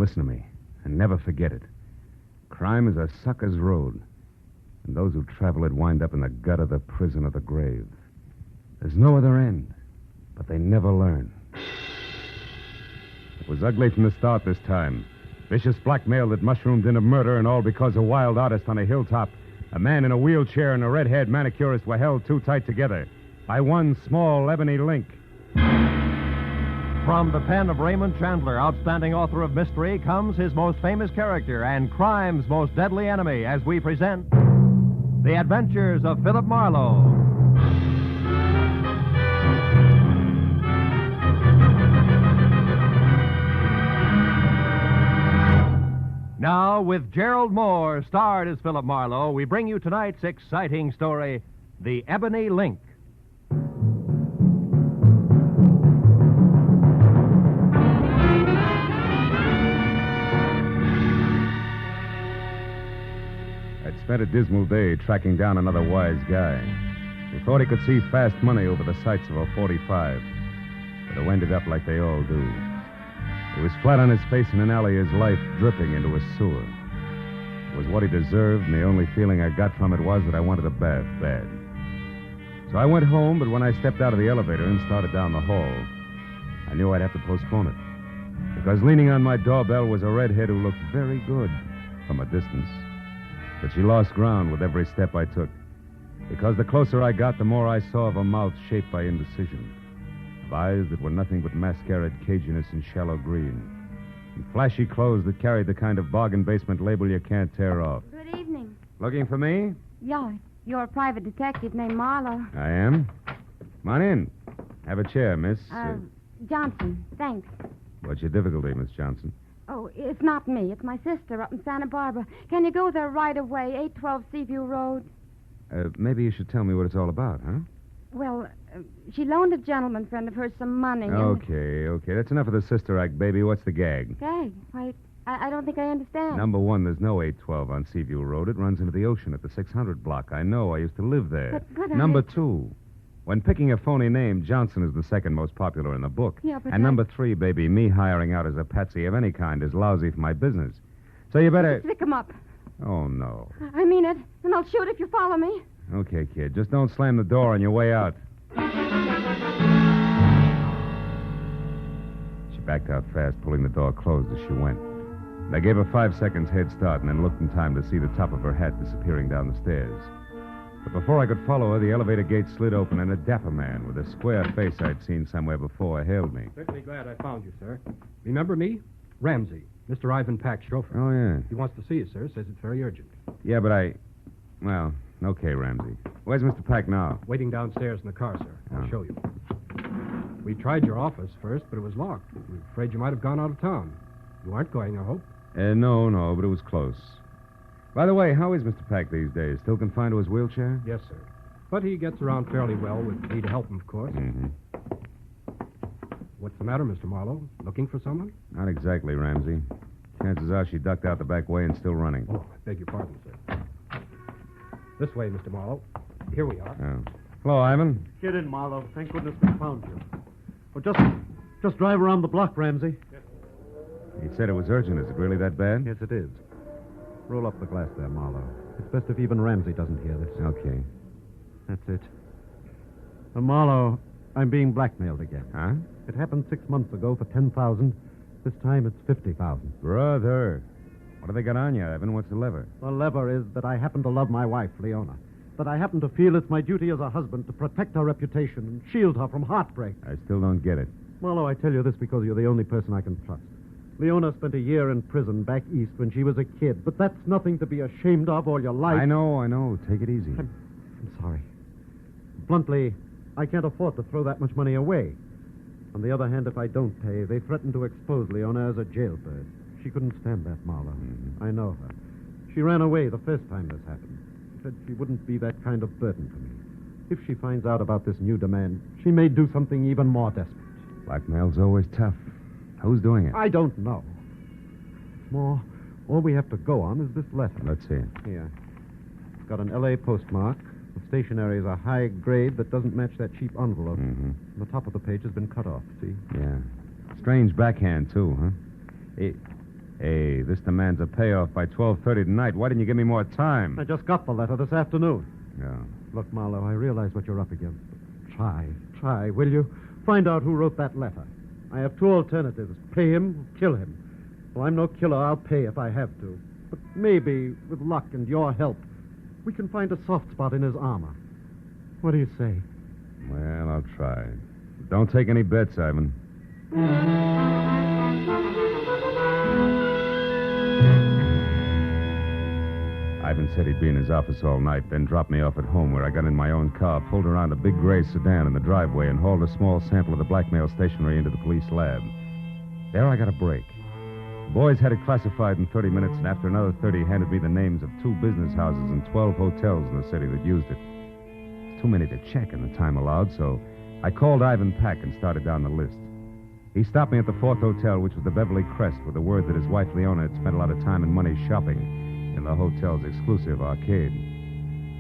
listen to me, and never forget it. Crime is a sucker's road, and those who travel it wind up in the gut of the prison or the grave. There's no other end, but they never learn. It was ugly from the start this time. Vicious blackmail that mushroomed into murder, and all because a wild artist on a hilltop, a man in a wheelchair, and a red-haired manicurist were held too tight together by one small ebony link. From the pen of Raymond Chandler, outstanding author of mystery, comes his most famous character and crime's most deadly enemy as we present The Adventures of Philip Marlowe. Now, with Gerald Moore, starred as Philip Marlowe, we bring you tonight's exciting story, The Ebony Link. I'd spent a dismal day tracking down another wise guy who thought he could see fast money over the sights of a 45, but who ended up like they all do. He was flat on his face in an alley, his life dripping into a sewer. It was what he deserved, and the only feeling I got from it was that I wanted a bath bad. So I went home, but when I stepped out of the elevator and started down the hall, I knew I'd have to postpone it. Because leaning on my doorbell was a redhead who looked very good from a distance. But she lost ground with every step I took. Because the closer I got, the more I saw of a mouth shaped by indecision. Of eyes that were nothing but mascaraed caginess and shallow green. And flashy clothes that carried the kind of bargain basement label you can't tear off. Good evening. Looking for me? Yeah, you're a private detective named Marlowe. I am. Come on in. Have a chair, miss. Johnson, thanks. What's your difficulty, Miss Johnson? Oh, it's not me. It's my sister up in Santa Barbara. Can you go there right away, 812 Seaview Road? Maybe you should tell me what it's all about, huh? Well, she loaned a gentleman friend of hers some money. Okay. That's enough of the sister act, baby. What's the gag? Gag? Why, I don't think I understand. Number one, there's no 812 on Seaview Road. It runs into the ocean at the 600 block. I know. I used to live there. But Number two, when picking a phony name, Johnson is the second most popular in the book. Yeah, but and number three, baby, me hiring out as a patsy of any kind is lousy for my business. So you better... Stick him up. Oh, no. I mean it, and I'll shoot if you follow me. Okay, kid. Just don't slam the door on your way out. She backed out fast, pulling the door closed as she went. And I gave her 5 seconds head start and then looked in time to see the top of her hat disappearing down the stairs. But before I could follow her, the elevator gate slid open and a dapper man with a square face I'd seen somewhere before hailed me. Certainly glad I found you, sir. Remember me? Ramsey, Mr. Ivan Pack's chauffeur. Oh, yeah. He wants to see you, sir. Says it's very urgent. Yeah, but Well, okay, Ramsey. Where's Mr. Pack now? Waiting downstairs in the car, sir. I'll Oh. show you. We tried your office first, but it was locked. We were afraid you might have gone out of town. You aren't going, I hope. No, but it was close. By the way, how is Mr. Pack these days? Still confined to his wheelchair? Yes, sir. But he gets around fairly well with me to help him, of course. Mm-hmm. What's the matter, Mr. Marlowe? Looking for someone? Not exactly, Ramsey. Chances are she ducked out the back way and still running. Oh, I beg your pardon, sir. This way, Mr. Marlowe. Here we are. Oh. Hello, Ivan. Get in, Marlowe. Thank goodness we found you. Well, just drive around the block, Ramsey. He said it was urgent. Is it really that bad? Yes, it is. Roll up the glass there, Marlowe. It's best if even Ramsey doesn't hear this. Okay. That's it. Marlowe, I'm being blackmailed again. Huh? It happened 6 months ago for $10,000. This time it's $50,000. Brother. What have they got on you, Ivan? What's the lever? The lever is that I happen to love my wife, Leona. That I happen to feel it's my duty as a husband to protect her reputation and shield her from heartbreak. I still don't get it. Marlowe, I tell you this because you're the only person I can trust. Leona spent a year in prison back east when she was a kid, but that's nothing to be ashamed of all your life. I know. Take it easy. I'm sorry. Bluntly, I can't afford to throw that much money away. On the other hand, if I don't pay, they threaten to expose Leona as a jailbird. She couldn't stand that, Marlowe. Mm-hmm. I know her. She ran away the first time this happened. She said she wouldn't be that kind of burden for me. If she finds out about this new demand, she may do something even more desperate. Blackmail's always tough. Who's doing it? I don't know. All we have to go on is this letter. Let's see it. Here. It's got an L.A. postmark. The stationery is a high grade that doesn't match that cheap envelope. Mm-hmm. The top of the page has been cut off, see? Yeah. Strange backhand, too, huh? Hey, this demands a payoff by 12:30 tonight. Why didn't you give me more time? I just got the letter this afternoon. Yeah. Look, Marlowe, I realize what you're up against. Try, will you? Find out who wrote that letter. I have two alternatives. Pay him or kill him. Well, I'm no killer. I'll pay if I have to. But maybe, with luck and your help, we can find a soft spot in his armor. What do you say? Well, I'll try. Don't take any bets, Ivan. Ivan said he'd be in his office all night, then dropped me off at home where I got in my own car, pulled around a big gray sedan in the driveway, and hauled a small sample of the blackmail stationery into the police lab. There I got a break. The boys had it classified in 30 minutes, and after another 30, handed me the names of 2 business houses and 12 hotels in the city that used it. It's too many to check in the time allowed, so I called Ivan Pack and started down the list. He stopped me at the 4th hotel, which was the Beverly Crest, with the word that his wife Leona had spent a lot of time and money shopping in the hotel's exclusive arcade.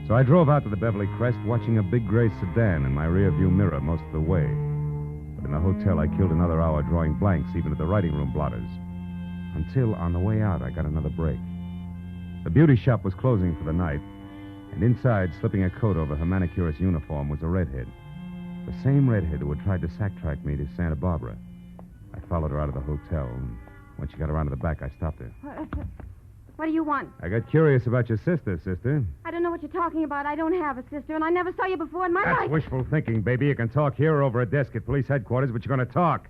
So I drove out to the Beverly Crest, watching a big gray sedan in my rearview mirror most of the way. But in the hotel, I killed another hour drawing blanks, even at the writing room blotters. Until, on the way out, I got another break. The beauty shop was closing for the night, and inside, slipping a coat over her manicurist's uniform, was a redhead. The same redhead who had tried to sack-track me to Santa Barbara. I followed her out of the hotel, and when she got around to the back, I stopped her. What do you want? I got curious about your sister. I don't know what you're talking about. I don't have a sister, and I never saw you before in my That's life. wishful thinking, baby. You can talk here or over a desk at police headquarters, but you're going to talk.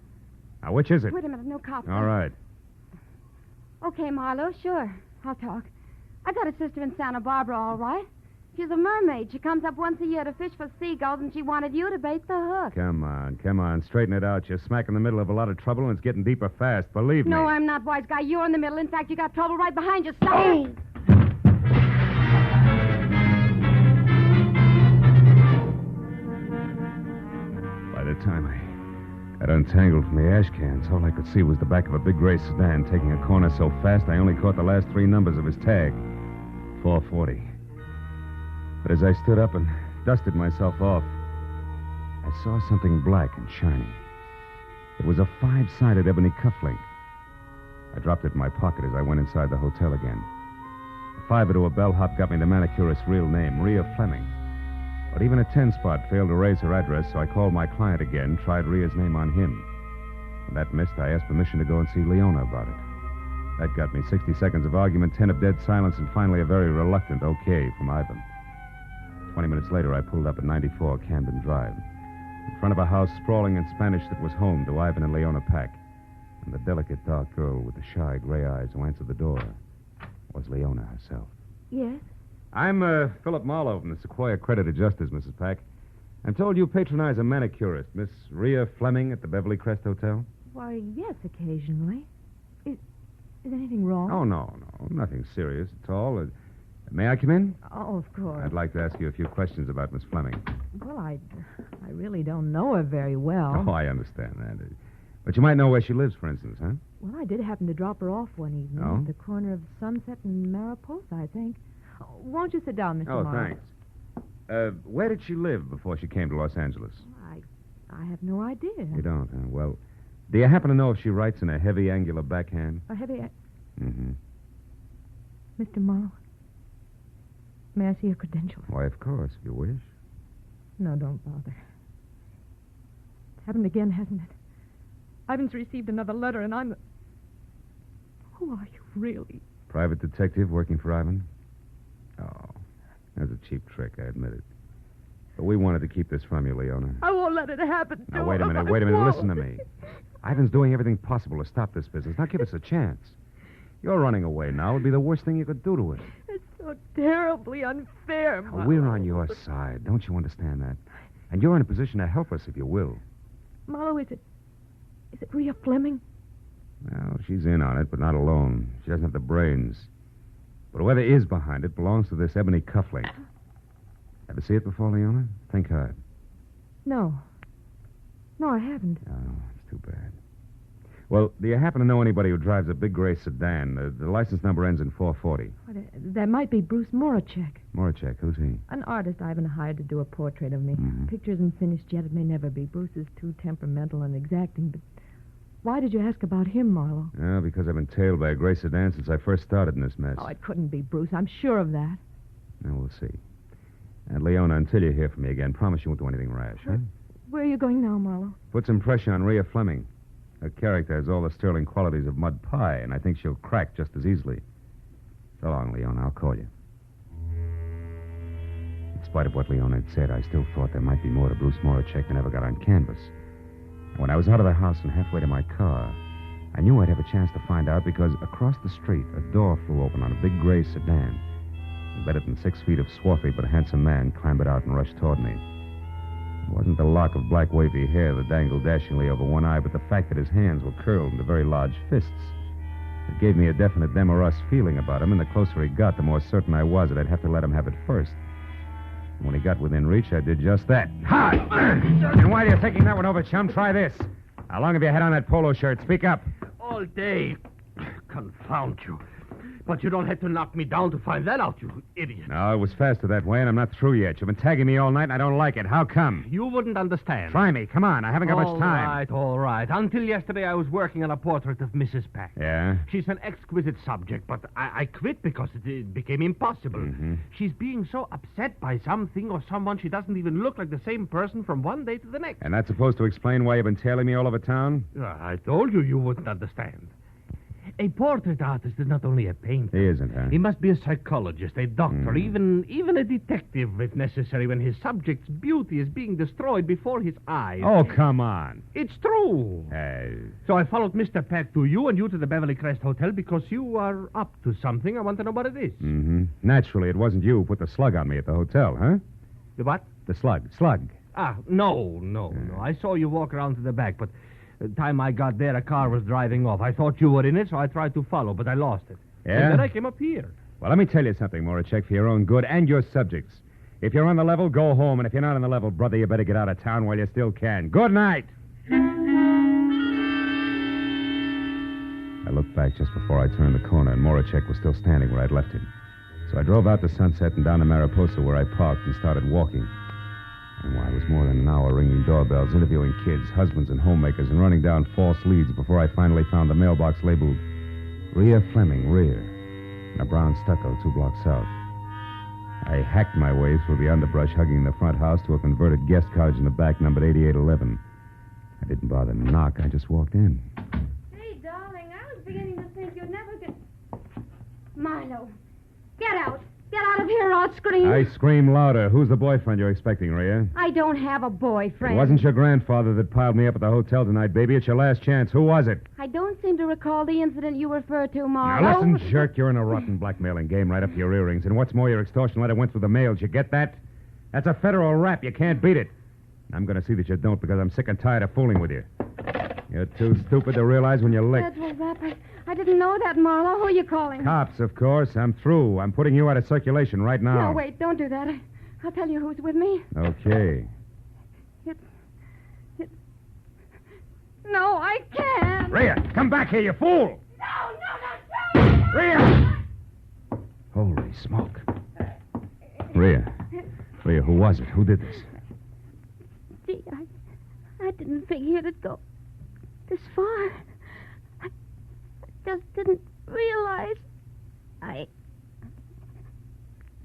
Now, which is it? Wait a minute, no cops. All right. Okay, Marlowe, sure. I'll talk. I got a sister in Santa Barbara, all right. She's a mermaid. She comes up once a year to fish for seagulls, and she wanted you to bait the hook. Come on. Straighten it out. You're smack in the middle of a lot of trouble, and it's getting deeper fast. Believe me. No, I'm not, wise guy. You're in the middle. In fact, you got trouble right behind you. Stop. Oh! By the time I got untangled from the ash cans, all I could see was the back of a big gray sedan taking a corner so fast I only caught the last 3 numbers of his tag. 440. But as I stood up and dusted myself off, I saw something black and shiny. It was a 5-sided ebony cufflink. I dropped it in my pocket as I went inside the hotel again. A 5 to a bellhop got me the manicurist's real name, Rhea Fleming. But even a 10-spot failed to raise her address, so I called my client again, tried Rhea's name on him. When that missed, I asked permission to go and see Leona about it. That got me 60 seconds of argument, 10 of dead silence, and finally a very reluctant okay from Ivan. 20 minutes later, I pulled up at 94 Camden Drive, in front of a house sprawling in Spanish that was home to Ivan and Leona Pack. And the delicate, dark girl with the shy gray eyes who answered the door was Leona herself. Yes? I'm Philip Marlowe from the Sequoia Accredited Justice, Mrs. Pack. I'm told you patronize a manicurist, Miss Rhea Fleming, at the Beverly Crest Hotel. Why, yes, occasionally. Is anything wrong? Oh, no. Nothing serious at all. May I come in? Oh, of course. I'd like to ask you a few questions about Miss Fleming. Well, I really don't know her very well. Oh, I understand that. But you might know where she lives, for instance, huh? Well, I did happen to drop her off one evening Oh? at the corner of Sunset and Mariposa, I think. Oh, won't you sit down, Mr. Oh, Morrow? thanks. Where did she live before she came to Los Angeles? I have no idea. You don't, huh? Well, do you happen to know if she writes in a heavy, angular backhand? A heavy... Mm-hmm. Mr. Morrow, may I see your credentials? Why, of course, if you wish. No, don't bother. It's happened again, hasn't it? Ivan's received another letter, and I'm... Who are you, really? Private detective working for Ivan? Oh, that's a cheap trick, I admit it. But we wanted to keep this from you, Leona. I won't let it happen. Now, wait a minute. Listen to me. Ivan's doing everything possible to stop this business. Now, give us a chance. You're running away now. It would be the worst thing you could do to it. It's so terribly unfair, Now, Marlowe. we're on your side. Don't you understand that? And you're in a position to help us if you will. Marlowe, is it Rhea Fleming? Well, she's in on it, but not alone. She doesn't have the brains. But whoever is behind it belongs to this ebony cufflink. Ever see it before, Leona? Think hard. No, I haven't. Oh, it's too bad. Well, do you happen to know anybody who drives a big gray sedan? The license number ends in 440. That might be Bruce Morachek, Morachek, who's he? an artist Ivan hired to do a portrait of me. Mhm. Picture isn't finished yet. It may never be. Bruce is too temperamental and exacting, but Why did you ask about him, Marlowe? Yeah, because I've been tailed by a gray sedan since I first started in this mess. Oh, it couldn't be Bruce. I'm sure of that. Now, we'll see. And, Leona, until you hear from me again, promise you won't do anything rash, huh? Where are you going now, Marlowe? Put some pressure on Rhea Fleming. Her character has all the sterling qualities of mud pie, and I think she'll crack just as easily. So long, Leona. I'll call you. In spite of what Leona had said, I still thought there might be more to Bruce Moracek than ever got on canvas. When I was out of the house and halfway to my car, I knew I'd have a chance to find out because across the street, a door flew open on a big gray sedan. Better than 6 feet of swarthy but handsome man clambered out and rushed toward me. It wasn't the lock of black wavy hair that dangled dashingly over one eye, but the fact that his hands were curled into very large fists. It gave me a definite them or us feeling about him, and the closer he got, the more certain I was that I'd have to let him have it first. And when he got within reach, I did just that. Ha! And while you're thinking that one over, chum, try this. How long have you had on that polo shirt? Speak up. All day. Confound you. But you don't have to knock me down to find that out, you idiot. No, it was faster that way, and I'm not through yet. You've been tagging me all night, and I don't like it. How come? You wouldn't understand. Try me. Come on. I haven't got much time. All right. Until yesterday, I was working on a portrait of Mrs. Pack. Yeah? She's an exquisite subject, but I quit because it became impossible. Mm-hmm. She's being so upset by something or someone she doesn't even look like the same person from one day to the next. And that's supposed to explain why you've been tailing me all over town? I told you wouldn't understand. A portrait artist is not only a painter. He isn't, huh? He must be a psychologist, a doctor, Mm. even a detective, if necessary, when his subject's beauty is being destroyed before his eyes. Oh, come on. It's true. So I followed Mr. Peck to you and you to the Beverly Crest Hotel because you are up to something. I want to know what it is. Mm-hmm. Naturally, it wasn't you who put the slug on me at the hotel, huh? The what? The slug. Slug. No. I saw you walk around to the back, but the time I got there, a car was driving off. I thought you were in it, so I tried to follow, but I lost it. Yeah? And then I came up here. Well, let me tell you something, Moracek, for your own good and your subjects. If you're on the level, go home, and if you're not on the level, brother, you better get out of town while you still can. Good night! I looked back just before I turned the corner, and Moracek was still standing where I'd left him. So I drove out to Sunset and down to Mariposa, where I parked, and started walking. And I was more than an hour ringing doorbells, interviewing kids, husbands, and homemakers, and running down false leads before I finally found the mailbox labeled Rhea Fleming, Rear, in a brown stucco 2 blocks south. I hacked my way through the underbrush hugging the front house to a converted guest cottage in the back numbered 8811. I didn't bother to knock. I just walked in. Hey, darling, I was beginning to think you'd never get... Marlowe, get out. Get out of here or I'll scream. I scream louder. Who's the boyfriend you're expecting, Rhea? I don't have a boyfriend. It wasn't your grandfather that piled me up at the hotel tonight, baby. It's your last chance. Who was it? I don't seem to recall the incident you refer to, Marlowe. Now, listen, jerk. You're in a rotten blackmailing game right up to your earrings. And what's more, your extortion letter went through the mail. Did you get that? That's a federal rap. You can't beat it. I'm going to see that you don't because I'm sick and tired of fooling with you. You're too stupid to realize when you're licked. Federal rap. I didn't know that, Marlowe. Who are you calling? Cops, of course. I'm through. I'm putting you out of circulation right now. No, wait. Don't do that. I'll tell you who's with me. Okay. No, I can't. Rhea, come back here, you fool! No. Rhea! Holy smoke. Rhea, who was it? Who did this? Gee, I didn't figure it'd go this far. I just didn't realize.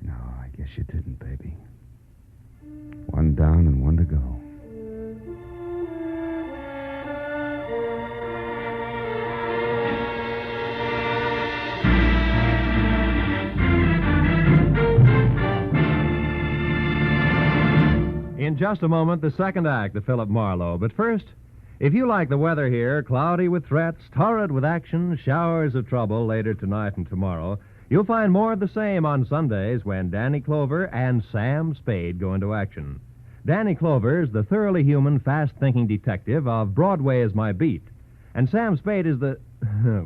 No, I guess you didn't, baby. One down and one to go. In just a moment, the second act of Philip Marlowe. But first, if you like the weather here, cloudy with threats, torrid with action, showers of trouble later tonight and tomorrow, you'll find more of the same on Sundays when Danny Clover and Sam Spade go into action. Danny Clover's the thoroughly human, fast-thinking detective of Broadway Is My Beat. And Sam Spade is the...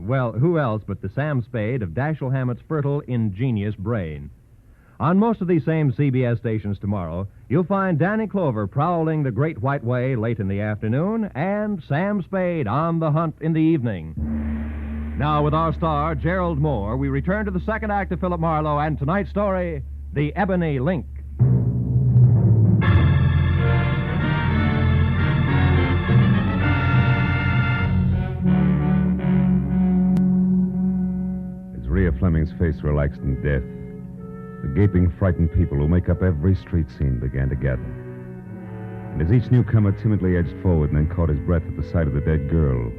well, who else but the Sam Spade of Dashiell Hammett's fertile, ingenious brain. On most of these same CBS stations tomorrow, you'll find Danny Clover prowling the Great White Way late in the afternoon and Sam Spade on the hunt in the evening. Now, with our star, Gerald Moore, we return to the second act of Philip Marlowe and tonight's story, The Ebony Link. Fleming's face relaxed in death, the gaping, frightened people who make up every street scene began to gather. And as each newcomer timidly edged forward and then caught his breath at the sight of the dead girl,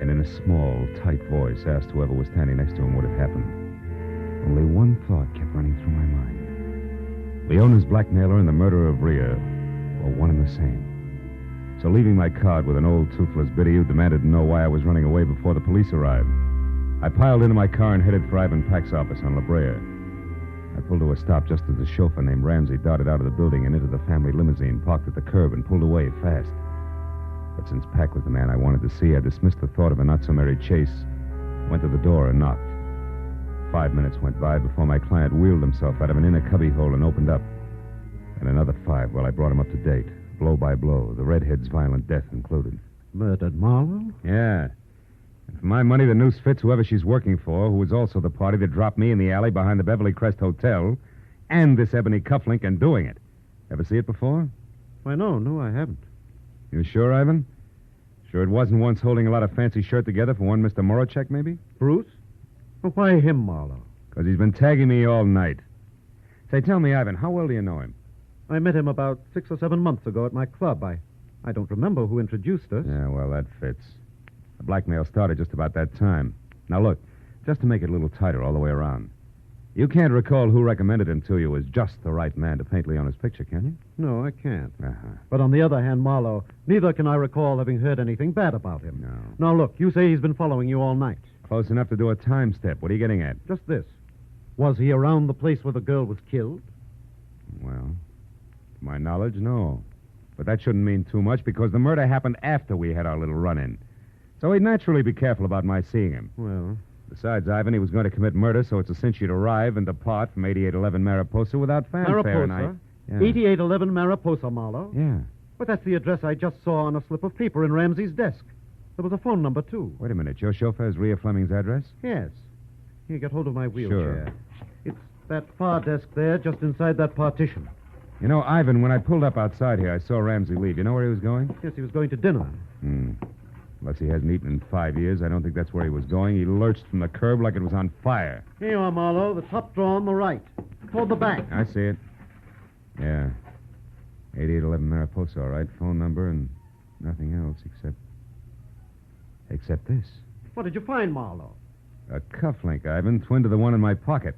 and in a small, tight voice asked whoever was standing next to him what had happened, only one thought kept running through my mind. Leona's blackmailer and the murderer of Rhea were one and the same. So leaving my card with an old, toothless biddy who demanded to know why I was running away before the police arrived, I piled into my car and headed for Ivan Pack's office on La Brea. I pulled to a stop just as the chauffeur named Ramsey darted out of the building and into the family limousine parked at the curb and pulled away fast. But since Pack was the man I wanted to see, I dismissed the thought of a not-so-merry chase, went to the door and knocked. 5 minutes went by before my client wheeled himself out of an inner cubbyhole and opened up. And another 5 while I brought him up to date, blow by blow, the redhead's violent death included. Murdered Marlowe? Yeah. And for my money, the noose fits whoever she's working for, who was also the party that dropped me in the alley behind the Beverly Crest Hotel, and this Ebony cufflink and doing it. Ever see it before? Why, no, I haven't. You sure, Ivan? Sure it wasn't once holding a lot of fancy shirt together for one Mr. Moracek, maybe? Bruce? Well, why him, Marlowe? Because he's been tagging me all night. Say, tell me, Ivan, how well do you know him? I met him about 6 or 7 months ago at my club. I don't remember who introduced us. Yeah, well, that fits. The blackmail started just about that time. Now, look, just to make it a little tighter all the way around. You can't recall who recommended him to you as just the right man to paint Leona's picture, can you? No, I can't. Uh-huh. But on the other hand, Marlowe, neither can I recall having heard anything bad about him. No. Now, look, you say he's been following you all night. Close enough to do a time step. What are you getting at? Just this. Was he around the place where the girl was killed? Well, to my knowledge, no. But that shouldn't mean too much because the murder happened after we had our little run-in. So he'd naturally be careful about my seeing him. Well, Besides, Ivan, he was going to commit murder, so it's a cinch you'd arrive and depart from 8811 Mariposa without fanfare. Mariposa? Yeah. 8811 Mariposa, Marlowe. Yeah. But that's the address I just saw on a slip of paper in Ramsey's desk. There was a phone number, too. Wait a minute. Your chauffeur's Rhea Fleming's address? Yes. Here, get hold of my wheelchair. Sure. It's that far desk there, just inside that partition. You know, Ivan, when I pulled up outside here, I saw Ramsey leave. You know where he was going? Yes, he was going to dinner. Unless he hasn't eaten in 5 years, I don't think that's where he was going. He lurched from the curb like it was on fire. Here you are, Marlowe. The top drawer on the right. Toward the back. I see it. Yeah. 8811 Mariposa, all right. Phone number and nothing else except this. What did you find, Marlowe? A cufflink, Ivan, twin to the one in my pocket.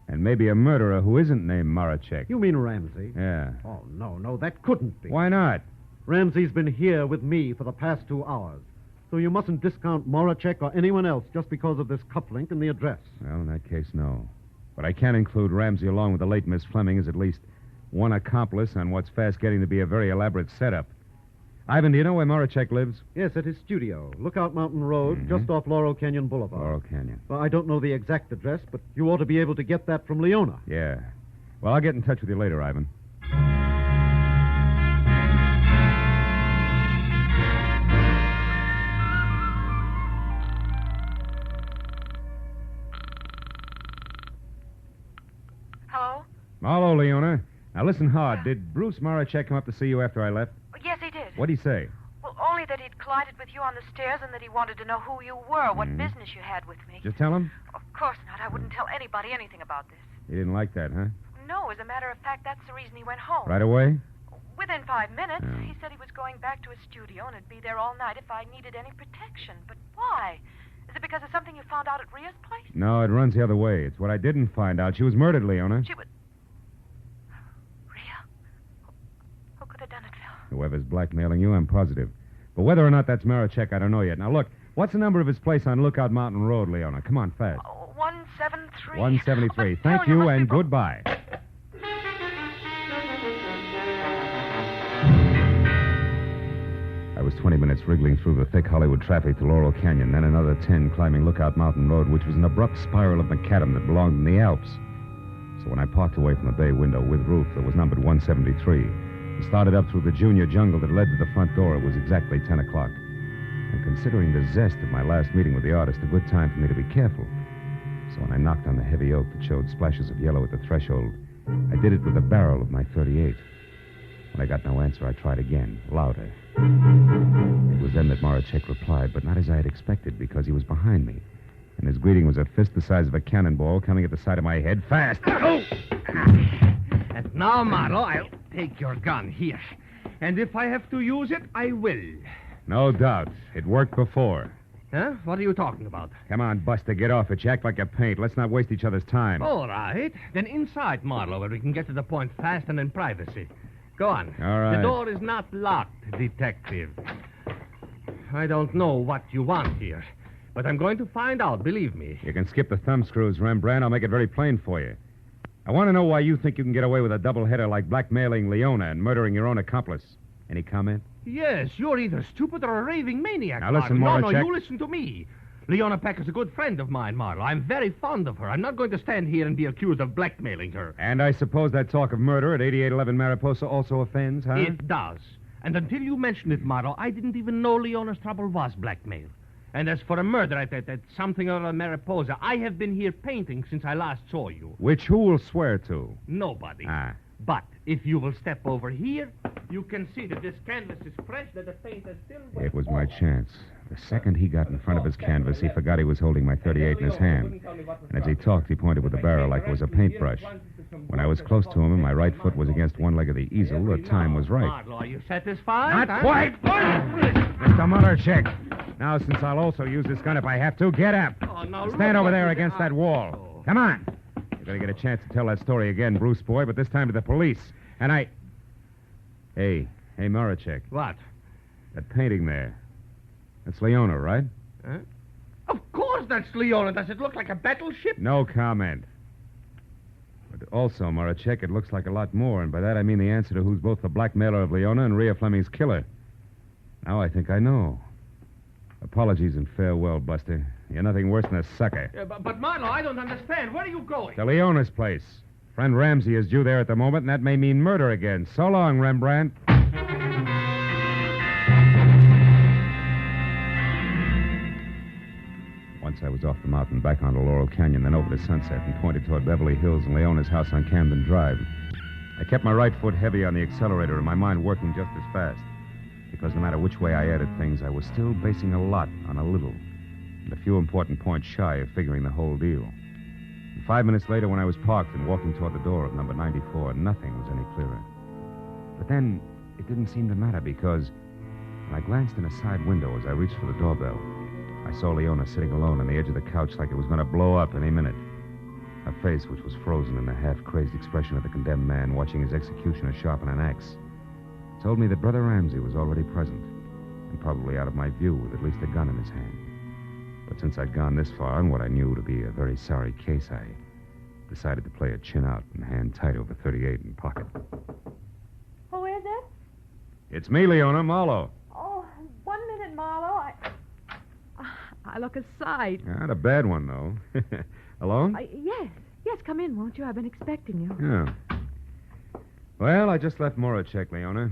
And maybe a murderer who isn't named Moracek. You mean Ramsey? Yeah. Oh, no, that couldn't be. Why not? Ramsey's been here with me for the past 2 hours. So you mustn't discount Moracek or anyone else just because of this cufflink and the address. Well, in that case, no. But I can include Ramsey along with the late Miss Fleming as at least one accomplice on what's fast getting to be a very elaborate setup. Ivan, do you know where Moracek lives? Yes, at his studio. Lookout Mountain Road, just off Laurel Canyon Boulevard. Laurel Canyon. Well, I don't know the exact address, but you ought to be able to get that from Leona. Yeah. Well, I'll get in touch with you later, Ivan. Hello? Marlowe, Leona. Now, listen hard. Did Bruce Moracek come up to see you after I left? Yes, he did. What'd he say? Well, only that he'd collided with you on the stairs and that he wanted to know who you were, what business you had with me. Just tell him? Of course not. I wouldn't tell anybody anything about this. He didn't like that, huh? No, as a matter of fact, that's the reason he went home. Right away? Within 5 minutes. Oh. He said he was going back to his studio and would be there all night if I needed any protection. But why? Is it because of something you found out at Rhea's place? No, it runs the other way. It's what I didn't find out. She was murdered, Leona. She would... Rhea? Who could have done it, Phil? Whoever's blackmailing you, I'm positive. But whether or not that's Moracek, I don't know yet. Now, look, what's the number of his place on Lookout Mountain Road, Leona? Come on, fast. 173. 173. But, Thank Phil, you, must and be... goodbye. I was 20 minutes wriggling through the thick Hollywood traffic to Laurel Canyon, then another 10 climbing Lookout Mountain Road, which was an abrupt spiral of macadam that belonged in the Alps. So when I parked away from the bay window with roof that was numbered 173 and started up through the junior jungle that led to the front door, it was exactly 10 o'clock. And considering the zest of my last meeting with the artist, a good time for me to be careful. So when I knocked on the heavy oak that showed splashes of yellow at the threshold, I did it with the barrel of my .38. When I got no answer, I tried again, louder. It was then that Moracek replied, but not as I had expected, because he was behind me. And his greeting was a fist the size of a cannonball coming at the side of my head fast. Oh! And now, Marlowe, I'll take your gun here. And if I have to use it, I will. No doubt. It worked before. Huh? What are you talking about? Come on, Buster, get off it. You act like a paint. Let's not waste each other's time. All right. Then inside, Marlowe, where we can get to the point fast and in privacy. Go on. All right. The door is not locked, detective. I don't know what you want here, but I'm going to find out, believe me. You can skip the thumb screws, Rembrandt. I'll make it very plain for you. I want to know why you think you can get away with a doubleheader like blackmailing Leona and murdering your own accomplice. Any comment? Yes, you're either stupid or a raving maniac. Now listen, Marlowe. Moracek. No, you listen to me. Leona Peck is a good friend of mine, Marlowe. I'm very fond of her. I'm not going to stand here and be accused of blackmailing her. And I suppose that talk of murder at 8811 Mariposa also offends, huh? It does. And until you mentioned it, Marlowe, I didn't even know Leona's trouble was blackmail. And as for a murder at something or other Mariposa, I have been here painting since I last saw you. Which who will swear to? Nobody. Ah. But if you will step over here, you can see that this canvas is fresh, that the paint is still wet. It was my chance. The second he got in front of his canvas, he forgot he was holding my .38 in his hand. And as he talked, he pointed with the barrel like it was a paintbrush. When I was close to him and my right foot was against one leg of the easel, the time was right. Marlowe, are you satisfied? Not quite! Mr. Mullercheck. Now, since I'll also use this gun if I have to, get up. Oh, now Stand look over what there you against did. that wall. Come on. You're going to get a chance to tell that story again, Bruce boy, but this time to the police. And I... Hey, Mullercheck. What? That painting there. That's Leona, right? Huh? Of course that's Leona. Does it look like a battleship? No comment. But also, Moracek, it looks like a lot more, and by that I mean the answer to who's both the blackmailer of Leona and Rhea Fleming's killer. Now I think I know. Apologies and farewell, Buster. You're nothing worse than a sucker. Yeah, but Marlowe, I don't understand. Where are you going? To Leona's place. Friend Ramsey is due there at the moment, and that may mean murder again. So long, Rembrandt. Once I was off the mountain, back onto Laurel Canyon, then over to Sunset, and pointed toward Beverly Hills and Leona's house on Camden Drive. I kept my right foot heavy on the accelerator and my mind working just as fast. Because no matter which way I added things, I was still basing a lot on a little, and a few important points shy of figuring the whole deal. And 5 minutes later, when I was parked and walking toward the door of number 94, nothing was any clearer. But then, it didn't seem to matter because when I glanced in a side window as I reached for the doorbell, I saw Leona sitting alone on the edge of the couch like it was going to blow up any minute. Her face, which was frozen in the half-crazed expression of the condemned man watching his executioner sharpen an axe, told me that Brother Ramsey was already present, and probably out of my view with at least a gun in his hand. But since I'd gone this far on what I knew to be a very sorry case, I decided to play it chin out and hand tight over 38 in pocket. Who is it? It's me, Leona, Marlowe. Oh, 1 minute, Marlowe. I look a sight. Not a bad one, though. Alone? Yes. Yes, come in, won't you? I've been expecting you. Yeah. Well, I just left Moracek, Leona.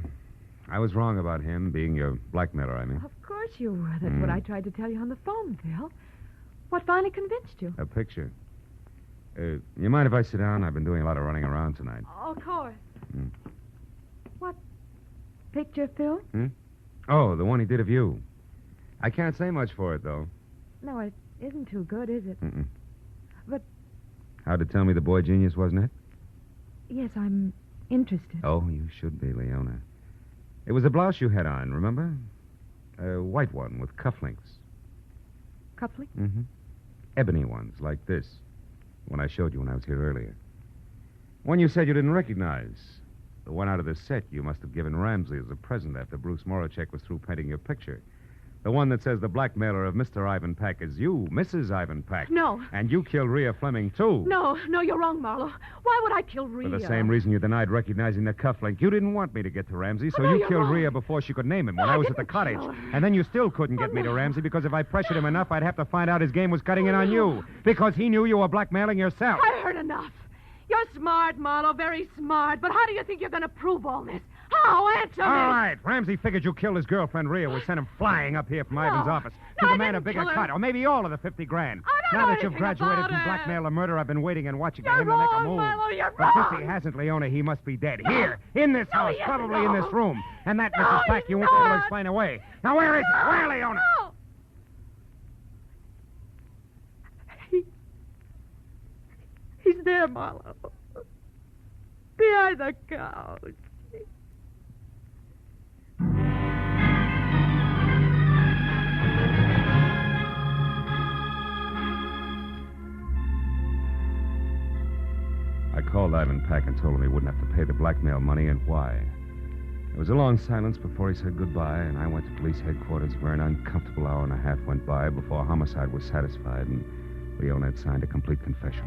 I was wrong about him, being your blackmailer, I mean. Of course you were. That's what I tried to tell you on the phone, Phil. What finally convinced you? A picture. You mind if I sit down? I've been doing a lot of running around tonight. Oh, of course. What picture, Phil? Oh, the one he did of you. I can't say much for it, though. No, it isn't too good, is it? Mm-mm. But... How'd it tell me the boy genius, wasn't it? Yes, I'm interested. Oh, you should be, Leona. It was a blouse you had on, remember? A white one with cufflinks. Cufflink? Mm-hmm. Ebony ones, like this. One I showed you when I was here earlier. One you said you didn't recognize. The one out of the set you must have given Ramsey as a present after Bruce Moracek was through painting your picture. The one that says the blackmailer of Mr. Ivan Pack is you, Mrs. Ivan Pack. No. And you killed Rhea Fleming, too. No, you're wrong, Marlowe. Why would I kill Rhea? For the same reason you denied recognizing the cufflink. You didn't want me to get to Ramsey, so No, you you're killed wrong. Rhea before she could name him when No, I I was at the didn't cottage. kill her. And then you still couldn't get me to Ramsey because if I pressured him enough, I'd have to find out his game was cutting in on you. Because he knew you were blackmailing yourself. I heard enough. You're smart, Marlowe, very smart. But how do you think you're going to prove all this? How? Answer me. All right. Ramsey figured you killed his girlfriend, Rhea. We sent him flying up here from Ivan's office to No, I demand a didn't bigger kill her. cut, or maybe all of the 50 grand. I don't Now know that you've anything graduated about from it. blackmail to murder, I've been waiting and watching for You're him to make a wrong, move. Marlowe, you're But since wrong. he hasn't, Leona, he must be dead. Here, in this house, he isn't, probably in no. this room. And that, No, Mrs. Pack, he's you won't be able to not. explain away. Now, where is he? Where, Leona? No. There, Marlowe. Behind the couch. I called Ivan Pack and told him he wouldn't have to pay the blackmail money and why. There was a long silence before he said goodbye, and I went to police headquarters where an uncomfortable hour and a half went by before homicide was satisfied and Leone had signed a complete confession.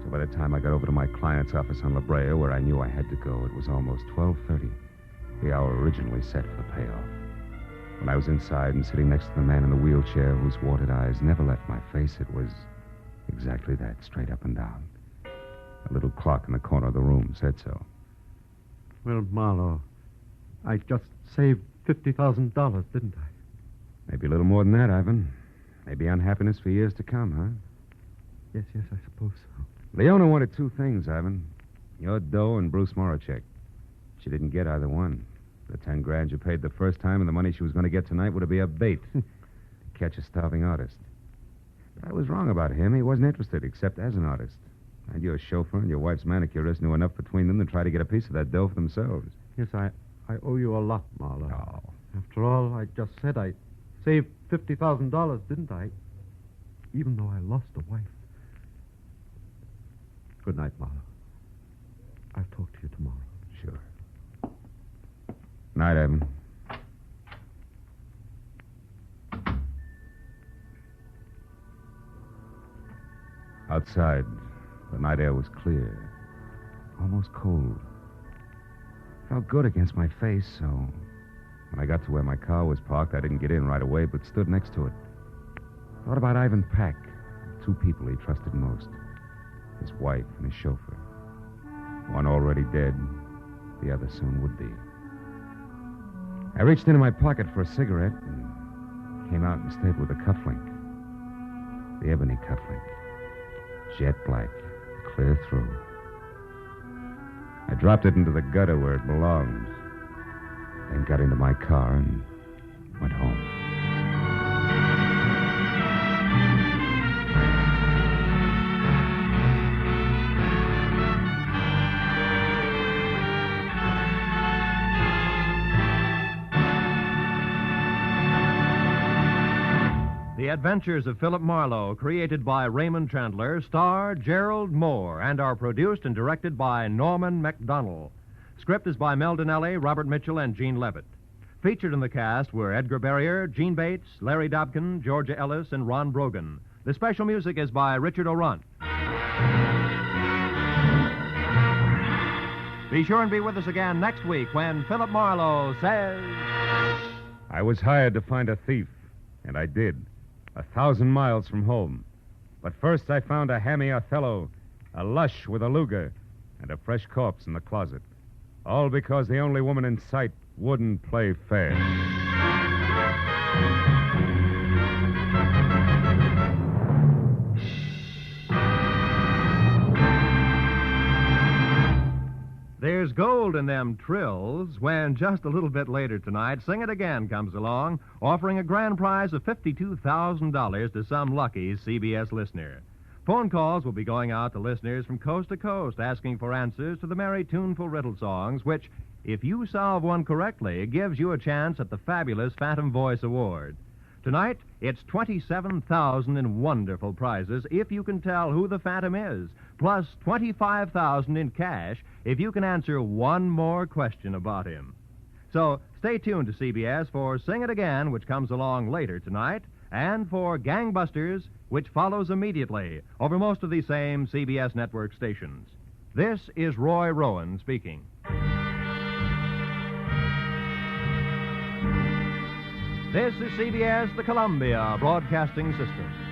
So by the time I got over to my client's office on La Brea, where I knew I had to go, it was almost 12:30, the hour originally set for the payoff. When I was inside and sitting next to the man in the wheelchair whose watered eyes never left my face, it was exactly that, straight up and down. A little clock in the corner of the room said so. Well, Marlowe, I just saved $50,000, didn't I? Maybe a little more than that, Ivan. Maybe unhappiness for years to come, huh? Yes, I suppose so. Leona wanted two things, Ivan. Your dough and Bruce Morachek. She didn't get either one. The $10,000 you paid the first time and the money she was going to get tonight would be a bait to catch a starving artist. But I was wrong about him. He wasn't interested, except as an artist. And your chauffeur and your wife's manicurist knew enough between them to try to get a piece of that dough for themselves. Yes, I owe you a lot, Marlowe. Oh. After all, I just said I saved $50,000, didn't I? Even though I lost a wife. Good night, Marlowe. I'll talk to you tomorrow. Sure. Night, Evan. Outside, the night air was clear, almost cold. Felt good against my face, so when I got to where my car was parked, I didn't get in right away, but stood next to it. Thought about Ivan Pack, two people he trusted most, his wife and his chauffeur. One already dead, the other soon would be. I reached into my pocket for a cigarette and came out and stayed with the cufflink. The ebony cufflink. Jet black, clear through. I dropped it into the gutter where it belonged, then got into my car and went home. The Adventures of Philip Marlowe, created by Raymond Chandler, star Gerald Moore, and are produced and directed by Norman MacDonald. Script is by Mel Donnelly, Robert Mitchell, and Gene Levitt. Featured in the cast were Edgar Barrier, Gene Bates, Larry Dobkin, Georgia Ellis, and Ron Brogan. The special music is by Richard O'Runt. Be sure and be with us again next week when Philip Marlowe says... I was hired to find a thief, and I did. 1,000 miles from home. But first I found a hammy Othello, a lush with a Luger, and a fresh corpse in the closet. All because the only woman in sight wouldn't play fair. There's gold in them trills when just a little bit later tonight, Sing It Again comes along, offering a grand prize of $52,000 to some lucky CBS listener. Phone calls will be going out to listeners from coast to coast asking for answers to the merry, tuneful riddle songs, which, if you solve one correctly, gives you a chance at the fabulous Phantom Voice Award. Tonight, it's 27,000 in wonderful prizes if you can tell who the Phantom is, plus 25,000 in cash if you can answer one more question about him. So stay tuned to CBS for Sing It Again, which comes along later tonight, and for Gangbusters, which follows immediately over most of these same CBS network stations. This is Roy Rowan speaking. This is CBS, the Columbia Broadcasting System.